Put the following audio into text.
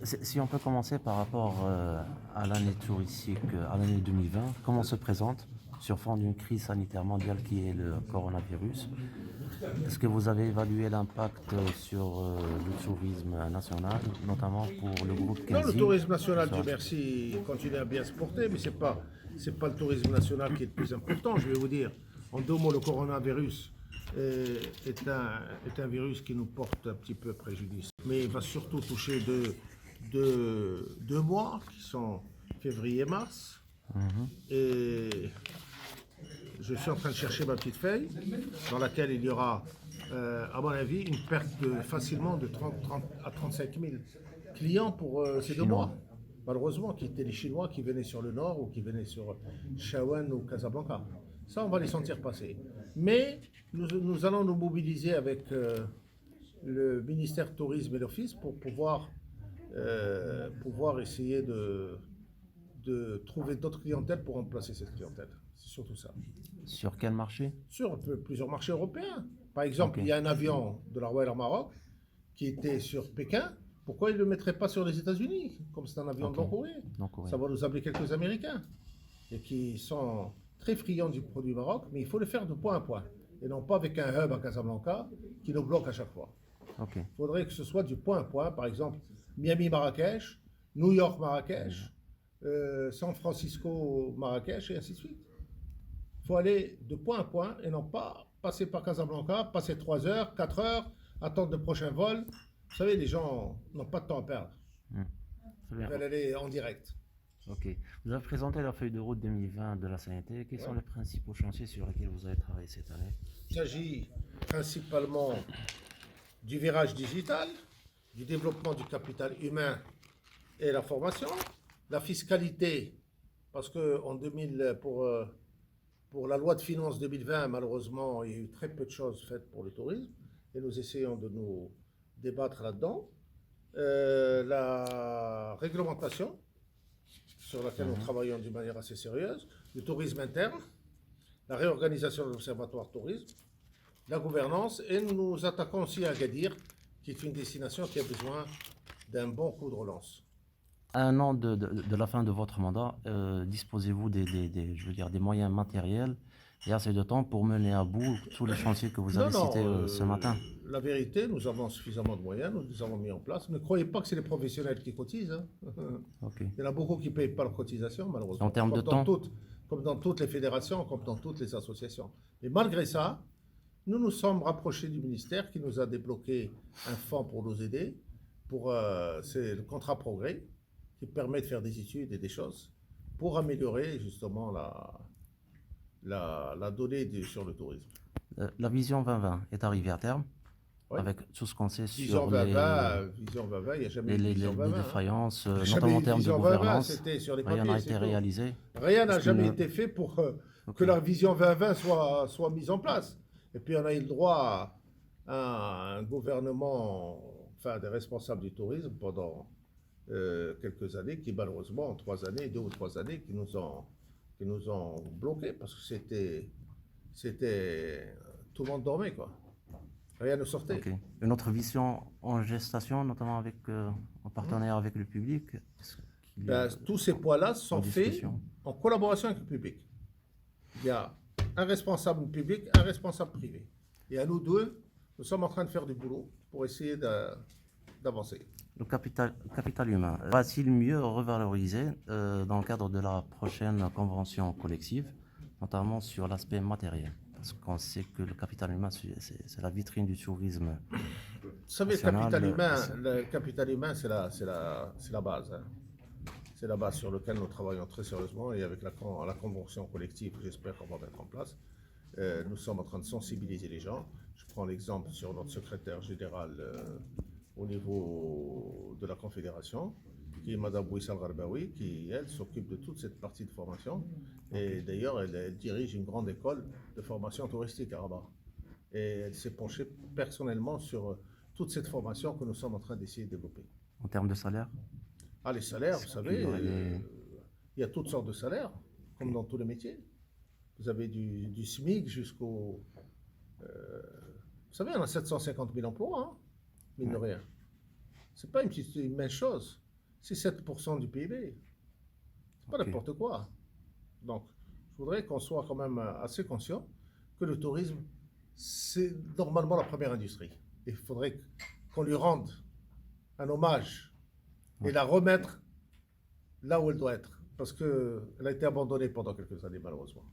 Si on peut commencer par rapport à l'année touristique, à l'année 2020, comment se présente sur fond d'une crise sanitaire mondiale qui est le coronavirus? Est-ce que vous avez évalué l'impact sur le tourisme national, notamment pour le groupe Non, le Kenzie? tourisme national, Dieu merci, continue à bien se porter, mais c'est pas le tourisme national qui est le plus important. Je vais vous dire, en deux mots, le coronavirus est un virus qui nous porte un petit peu préjudice. Mais il va surtout toucher deux mois, qui sont février et mars. Et je suis en train de chercher ma petite feuille, dans laquelle il y aura, à mon avis, une perte facilement de 30 à 35 000 clients pour ces 2 mois. Malheureusement, qui étaient les Chinois qui venaient sur le nord ou qui venaient sur Shawan ou Casablanca. Ça, on va les sentir passer. Mais nous allons nous mobiliser avec le ministère du Tourisme et l'Office pour pouvoir essayer de trouver d'autres clientèles pour remplacer cette clientèle. C'est surtout ça. Sur quel marché? Sur plusieurs marchés européens. Par exemple, il y a un avion de la Royal Air Maroc qui était sur Pékin. Pourquoi il ne le mettrait pas sur les États-Unis, comme c'est un avion de Corée? Ça va nous appeler quelques Américains et qui sont très friands du produit Maroc, mais il faut le faire de point à point et non pas avec un hub à Casablanca qui nous bloque à chaque fois. Il faudrait que ce soit du point à point, par exemple Miami-Marrakech, New York-Marrakech, San Francisco-Marrakech et ainsi de suite. Il faut aller de point à point et non pas passer par Casablanca, passer 3 heures, 4 heures, attendre le prochain vol. Vous savez, les gens n'ont pas de temps à perdre. Ils veulent aller en direct. Ok. Vous avez présenté la feuille de route 2020 de la santé. Quels sont les principaux chantiers sur lesquels vous avez travaillé cette année? Il s'agit principalement du virage digital, du développement du capital humain et la formation, la fiscalité, parce que en 2000, pour la loi de finances 2020, malheureusement, il y a eu très peu de choses faites pour le tourisme, et nous essayons de nous débattre là-dedans. La réglementation, sur laquelle nous travaillons d'une manière assez sérieuse, le tourisme interne, la réorganisation de l'Observatoire tourisme, la gouvernance, et nous nous attaquons aussi à Agadir, qui est une destination qui a besoin d'un bon coup de relance. À un an de la fin de votre mandat, disposez-vous des moyens matériels et assez de temps pour mener à bout tous les chantiers que vous avez cités ce matin? La vérité, nous avons suffisamment de moyens, nous les avons mis en place. Ne croyez pas que c'est les professionnels qui cotisent. Hein. Il y en a beaucoup qui ne payent pas leur cotisation, malheureusement. En termes de temps, comme dans toutes les fédérations, comme dans toutes les associations. Mais malgré ça, nous nous sommes rapprochés du ministère qui nous a débloqué un fonds pour nous aider. C'est le contrat progrès qui permet de faire des études et des choses pour améliorer justement la donnée sur le tourisme. La vision 2020 est arrivée à terme, avec tout ce qu'on sait sur les 2020, il n'y a jamais eu de vision 2020. Les défaillances, notamment en termes de gouvernance. Rien n'a été réalisé. Rien n'a jamais été fait pour que la vision 2020 soit mise en place. Et puis on a eu le droit à un gouvernement, enfin des responsables du tourisme pendant quelques années qui malheureusement en 2 ou 3 années qui nous ont bloqués parce que c'était tout le monde dormait quoi. Rien ne sortait. Une autre vision en gestation, notamment en partenariat avec le public. Tous ces points-là sont faits en collaboration avec le public. Il y a un responsable public, un responsable privé. Et à nous deux, nous sommes en train de faire du boulot pour essayer d'avancer. Le capital humain va-t-il mieux revaloriser dans le cadre de la prochaine convention collective, notamment sur l'aspect matériel? Parce qu'on sait que le capital humain, c'est la vitrine du tourisme. Vous savez, le capital humain, c'est la base. Hein. C'est la base sur laquelle nous travaillons très sérieusement et avec la convention collective, j'espère qu'on va mettre en place. Nous sommes en train de sensibiliser les gens. Je prends l'exemple sur notre secrétaire général au niveau de la Confédération, qui est Mme Bouissal Garbaoui, qui, elle, s'occupe de toute cette partie de formation. Et d'ailleurs, elle dirige une grande école de formation touristique à Rabat. Et elle s'est penchée personnellement sur toute cette formation que nous sommes en train d'essayer de développer. En termes de salaire? Les salaires, vous savez, il y a toutes sortes de salaires, comme dans tous les métiers. Vous avez du SMIC jusqu'au... vous savez, on a 750 000 emplois, hein, mine de rien. C'est pas une mince chose. c'est 7% du PIB. C'est pas n'importe quoi. Donc, je voudrais qu'on soit quand même assez conscient que le tourisme, c'est normalement la première industrie. Et il faudrait qu'on lui rende un hommage et la remettre là où elle doit être. Parce qu'elle a été abandonnée pendant quelques années, malheureusement.